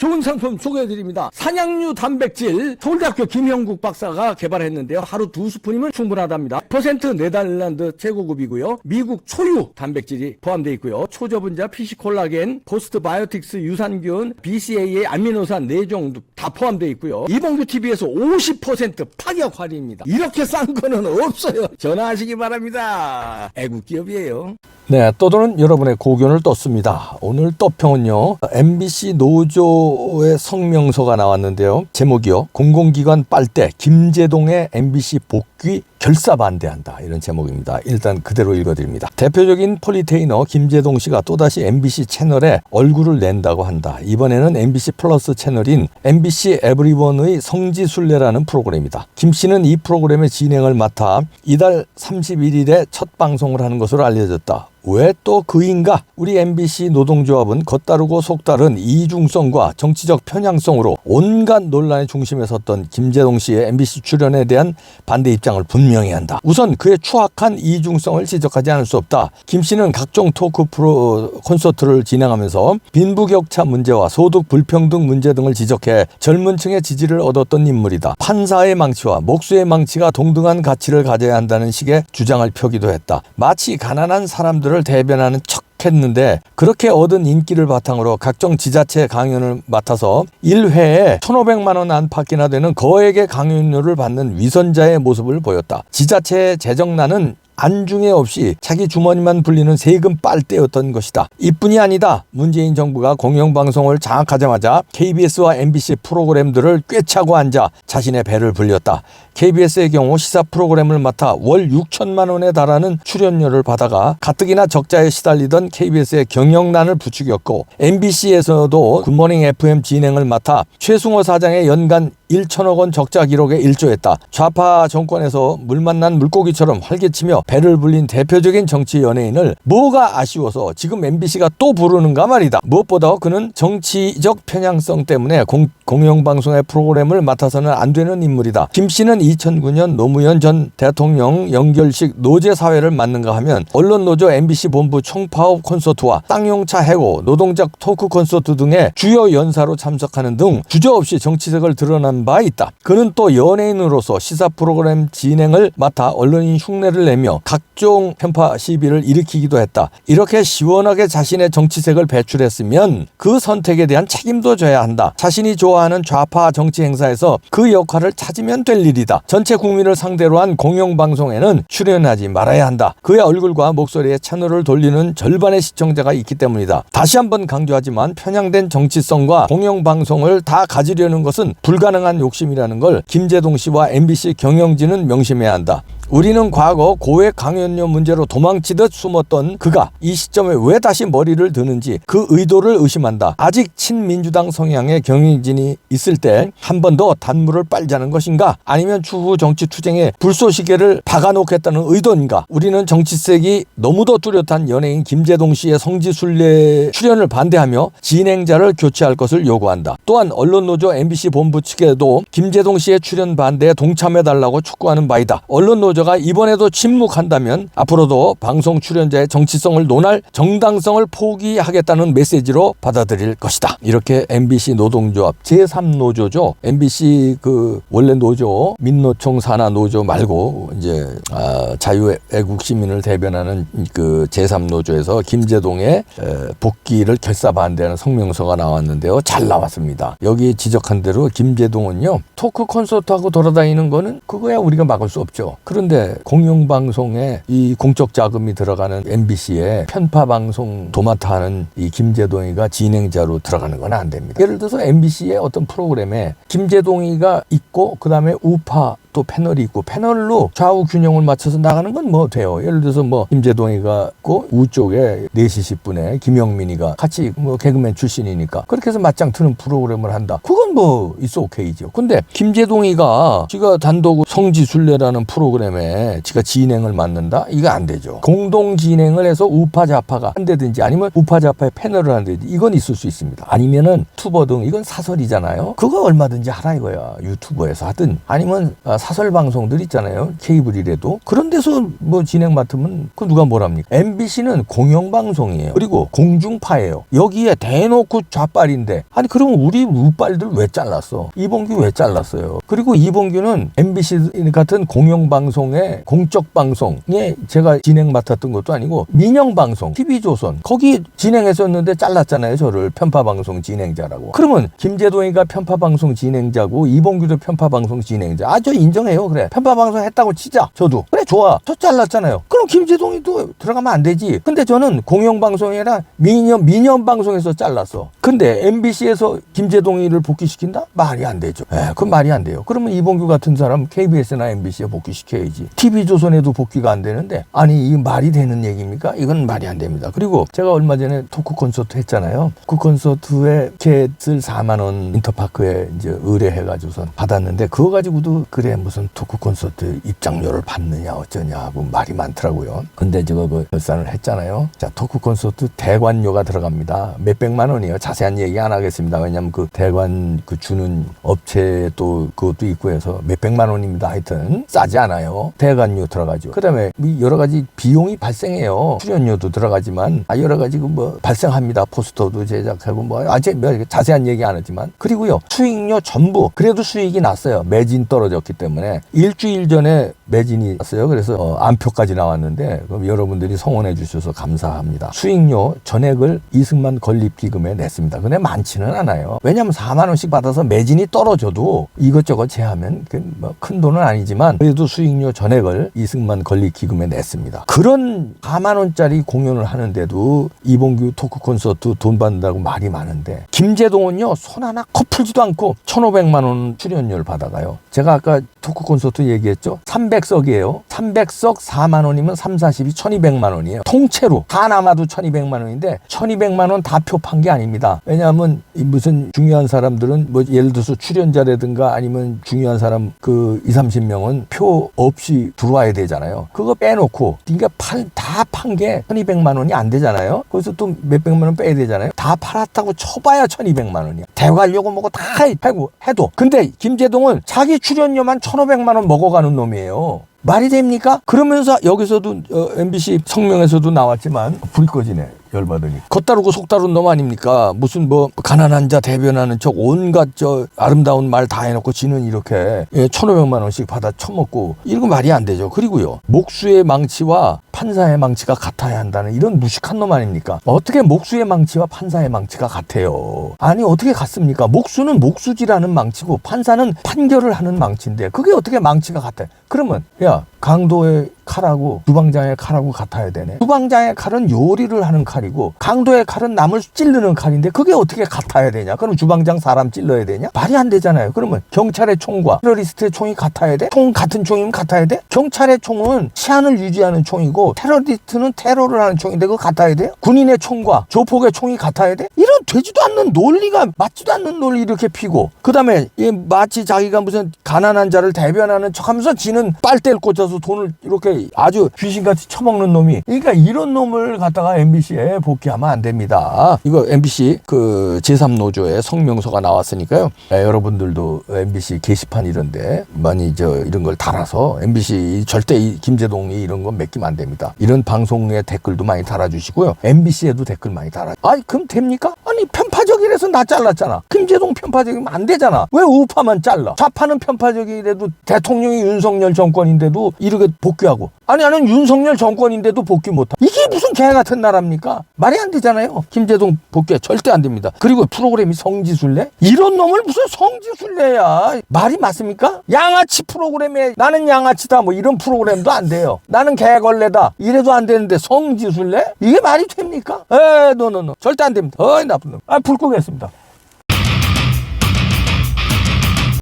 좋은 상품 소개해드립니다. 산양류 단백질 서울대학교 김형국 박사가 개발했는데요. 하루 2스푼이면 충분하답니다. 퍼센트 네덜란드 최고급이고요. 미국 초유 단백질이 포함되어 있고요. 초저분자, 피시콜라겐, 포스트바이오틱스, 유산균, BCAA, 아미노산 4종 다 포함되어 있고요. 이봉규 TV에서 50% 파격 할인입니다. 이렇게 싼 거는 없어요. 전화하시기 바랍니다. 애국 기업이에요. 네, 떠도는 여러분의 고견을 떴습니다. 오늘 떠평은요, MBC 노조의 성명서가 나왔는데요. 제목이요, 공공기관 빨대 김제동의 MBC 복귀 결사 반대한다, 이런 제목입니다. 일단 그대로 읽어드립니다. 대표적인 폴리테이너 김제동 씨가 또다시 MBC 채널에 얼굴을 낸다고 한다. 이번에는 MBC 플러스 채널인 MBC 에브리원의 성지순례라는 프로그램이다. 김 씨는 이 프로그램의 진행을 맡아 이달 31일에 첫 방송을 하는 것으로 알려졌다. 왜 또 그인가? 우리 MBC 노동조합은 겉다르고 속다른 이중성과 정치적 편향성으로 온갖 논란의 중심에 섰던 김제동 씨의 MBC 출연에 대한 반대 입장을 분명히 한다. 우선 그의 추악한 이중성을 지적하지 않을 수 없다. 김 씨는 각종 토크 프로 콘서트를 진행하면서 빈부격차 문제와 소득 불평등 문제 등을 지적해 젊은 층의 지지를 얻었던 인물이다. 판사의 망치와 목수의 망치가 동등한 가치를 가져야 한다는 식의 주장을 펴기도 했다. 마치 가난한 사람들을 대변하는 척 했는데 그렇게 얻은 인기를 바탕으로 각종 지자체 강연을 맡아서 1회에 1,500만 원 안팎이나 되는 거액의 강연료를 받는 위선자의 모습을 보였다. 지자체의 재정난은 안중에 없이 자기 주머니만 불리는 세금 빨대였던 것이다. 이뿐이 아니다. 문재인 정부가 공영방송을 장악하자마자 KBS와 MBC 프로그램들을 꿰차고 앉아 자신의 배를 불렸다. KBS의 경우 시사 프로그램을 맡아 월 6천만 원에 달하는 출연료를 받아가 가뜩이나 적자에 시달리던 KBS의 경영난을 부추겼고, MBC에서도 굿모닝 FM 진행을 맡아 최승호 사장의 연간 1천억 원 적자 기록에 일조했다. 좌파 정권에서 물 만난 물고기처럼 활개치며 배를 불린 대표적인 정치 연예인을 뭐가 아쉬워서 지금 MBC가 또 부르는가 말이다. 무엇보다 그는 정치적 편향성 때문에 공영방송의 프로그램을 맡아서는 안 되는 인물이다. 김 씨는 2009년 노무현 전 대통령 연결식 노제사회를 맡는가 하면 언론노조 MBC 본부 총파업 콘서트와 쌍용차 해고, 노동자 토크 콘서트 등의 주요 연사로 참석하는 등 주저없이 정치색을 드러난 바 있다. 그는 또 연예인으로서 시사 프로그램 진행을 맡아 언론인 흉내를 내며 각종 편파 시비를 일으키기도 했다. 이렇게 시원하게 자신의 정치색을 배출했으면 그 선택에 대한 책임도 져야 한다. 자신이 좋아하는 좌파 정치 행사에서 그 역할을 찾으면 될 일이다. 전체 국민을 상대로 한 공영방송에는 출연하지 말아야 한다. 그의 얼굴과 목소리에 채널을 돌리는 절반의 시청자가 있기 때문이다. 다시 한번 강조하지만 편향된 정치성과 공영방송을 다 가지려는 것은 불가능한 욕심이라는 걸 김제동 씨와 MBC 경영진은 명심해야 한다. 우리는 과거 고액 강연료 문제로 도망치듯 숨었던 그가 이 시점에 왜 다시 머리를 드는지 그 의도를 의심한다. 아직 친민주당 성향의 경영진이 있을 때 한 번 더 단물을 빨자는 것인가? 아니면 추후 정치 투쟁에 불쏘시개를 박아놓겠다는 의도인가? 우리는 정치색이 너무도 뚜렷한 연예인 김제동 씨의 성지순례 출연을 반대하며 진행자를 교체할 것을 요구한다. 또한 언론노조 MBC 본부 측에도 김제동 씨의 출연 반대에 동참해달라고 촉구하는 바이다. 언론노조가 이번에도 침묵한다면 앞으로도 방송 출연자의 정치성을 논할 정당성을 포기하겠다는 메시지로 받아들일 것이다. 이렇게 MBC 노동조합 제3노조죠. MBC 그 원래 노조 민노총 산하 노조 말고 이제 자유애국 시민을 대변하는 그 제3노조에서 김제동의 복귀를 결사 반대하는 성명서가 나왔는데요. 잘 나왔습니다. 여기 지적한 대로 김제동은요, 토크 콘서트하고 돌아다니는 거는 그거야 우리가 막을 수 없죠. 그런데 공영방송에 이 공적 자금이 들어가는 MBC에 편파방송 도맡아 하는 이 김제동이가 진행자로 들어가는 건 안 됩니다. 예를 들어서 MBC의 어떤 프로그램에 김제동이가 있고 그 다음에 우파 또 패널이 있고 패널로 좌우 균형을 맞춰서 나가는 건 뭐 돼요. 예를 들어서 뭐 김제동이가 있고 우쪽에 4시 10분에 김영민이가 같이 뭐 개그맨 출신이니까 그렇게 해서 맞짱 트는 프로그램을 한다. 그건 뭐 있어 오케이죠. 근데 김제동이가 지가 단독 성지순례라는 프로그램에 때문에 지가 진행을 맡는다? 이거 안 되죠. 공동 진행을 해서 우파 좌파가 한다든지 아니면 우파 좌파의 패널을 한다든지 이건 있을 수 있습니다. 아니면은 투버 등 이건 사설이잖아요. 그거 얼마든지 하라 이거야. 유튜버에서 하든 아니면 사설 방송들 있잖아요. 케이블이라도 그런 데서 뭐 진행 맡으면 그 누가 뭐랍니까? MBC는 공영방송이에요. 그리고 공중파예요. 여기에 대놓고 좌빨인데 아니 그럼 우리 우빨들 왜 잘랐어? 이봉규 왜 잘랐어요? 그리고 이봉규는 MBC 같은 공영방송의 공적 방송에 제가 진행 맡았던 것도 아니고 민영방송 TV조선 거기 진행했었는데 잘랐잖아요. 저를 편파방송 진행자라고. 그러면 김제동이가 편파방송 진행자고 이봉규도 편파방송 진행자. 아 저 인정해요. 그래 편파방송 했다고 치자. 저도 그래 좋아. 저 잘랐잖아요. 그럼 김제동이도 들어가면 안 되지. 근데 저는 공영방송이라 민영방송에서 잘랐어. 근데 MBC에서 김제동이를 복귀시킨다? 말이 안 되죠. 그건 말이 안 돼요. 그러면 이봉규 같은 사람 KBS나 MBC에 복귀시켜야지. TV조선에도 복귀가 안 되는데 아니 이 말이 되는 얘기입니까? 이건 말이 안 됩니다. 그리고 제가 얼마 전에 토크 콘서트 했잖아요. 그 콘서트에 티켓을 4만 원 인터파크에 이제 의뢰해가지고선 받았는데 그거 가지고도 그래 무슨 토크 콘서트 입장료를 받느냐 어쩌냐 하고 말이 많더라고요. 근데 제가 그 결산을 했잖아요. 자 토크 콘서트 대관료가 들어갑니다. 몇백만 원이에요. 자세한 얘기 안 하겠습니다. 왜냐면 그 대관 그 주는 업체 또 그것도 있고 해서 몇백만 원입니다. 하여튼 싸지 않아요. 대관료 들어가죠. 그다음에 여러 가지 비용이 발생해요. 출연료도 들어가지만 여러 가지 뭐 발생합니다. 포스터도 제작하고 뭐 아직 자세한 얘기 안 하지만 그리고요 수익료 전부 그래도 수익이 났어요. 매진 떨어졌기 때문에 일주일 전에 매진이 났어요. 그래서 안표까지 나왔는데 그럼 여러분들이 성원해 주셔서 감사합니다. 수익료 전액을 이승만 건립기금에 냈습니다. 근데 많지는 않아요. 왜냐하면 4만 원씩 받아서 매진이 떨어져도 이것저것 제하면 뭐 큰 돈은 아니지만 그래도 수익료 전액을 이승만 건립기금에 냈습니다. 그런 4만 원짜리 공연을 하는데도 이봉규 토크 콘서트 돈 받는다고 말이 많은데 김제동은요 손 하나 코 풀지도 않고 1,500만 원 출연료를 받아가요. 제가 아까 토크 콘서트 얘기했죠. 300석이에요. 300석 4만 원이면 3, 40이 1,200만 원이에요. 통째로 다 남아도 1,200만 원인데 1,200만 원 다 표 판 게 아닙니다. 왜냐하면 무슨 중요한 사람들은 뭐 예를 들어서 출연자라든가 아니면 중요한 사람 그 2, 30명은 표 없이 들어와야 되잖아요. 그거 빼놓고 그러니까 다 판 게 1,200만 원이 안 되잖아요. 거기서 또 몇백만 원 빼야 되잖아요. 다 팔았다고 쳐봐야 1,200만 원이야. 대관료고 뭐고 다 해도 근데 김제동은 자기 출연료만 1,500만 원 먹어가는 놈이에요. 말이 됩니까? 그러면서 여기서도 MBC 성명에서도 나왔지만 불이 꺼지네. 열받으니. 겉다르고 속다른 놈 아닙니까? 무슨 뭐 가난한 자 대변하는 척 온갖 저 아름다운 말 다 해놓고 지는 이렇게 1,500만 원씩 받아 처먹고 이런 거 말이 안 되죠. 그리고요. 목수의 망치와 판사의 망치가 같아야 한다는 이런 무식한 놈 아닙니까? 어떻게 목수의 망치와 판사의 망치가 같아요? 아니 어떻게 같습니까? 목수는 목수질하는 망치고 판사는 판결을 하는 망치인데 그게 어떻게 망치가 같아요? 그러면 야 강도의 칼하고 주방장의 칼하고 같아야 되네. 주방장의 칼은 요리를 하는 칼이고 강도의 칼은 남을 찌르는 칼인데 그게 어떻게 같아야 되냐? 그럼 주방장 사람 찔러야 되냐? 말이 안 되잖아요. 그러면 경찰의 총과 테러리스트의 총이 같아야 돼? 총 같은 총이면 같아야 돼? 경찰의 총은 치안을 유지하는 총이고 테러리스트는 테러를 하는 총인데 그거 같아야 돼요? 군인의 총과 조폭의 총이 같아야 돼? 이런 되지도 않는 논리가 맞지도 않는 논리 이렇게 피고 그 다음에 마치 자기가 무슨 가난한 자를 대변하는 척하면서 지는 빨대를 꽂아서 돈을 이렇게 아주 귀신같이 처먹는 놈이 그러니까 이런 놈을 갖다가 MBC에 복귀하면 안 됩니다. 이거 MBC 그 제3노조의 성명서가 나왔으니까요. 여러분들도 MBC 게시판 이런데 많이 이런 걸 달아서 MBC 절대 김제동이 이런 건 맡기면 안 됩니다. 이런 방송에 댓글도 많이 달아주시고요. MBC에도 댓글 많이 달아. 아니 그럼 됩니까? 아니 편파적이라서 나 잘랐잖아. 김제동 편파적이면 안 되잖아. 왜 우파만 잘라? 좌파는 편파적이라도 대통령이 윤석열 정권인데도 이렇게 복귀하고 아니 나는 윤석열 정권인데도 복귀 못하. 이게 무슨 개 같은 나라입니까? 말이 안 되잖아요. 김제동 복귀 절대 안 됩니다. 그리고 프로그램이 성지순례? 이런 놈을 무슨 성지순례야. 말이 맞습니까? 양아치 프로그램에 나는 양아치다 뭐 이런 프로그램도 안 돼요. 나는 개걸레다 이래도 안 되는데 성지순례? 이게 말이 됩니까? 노 절대 안 됩니다. 나쁜 놈. 불 끄겠습니다.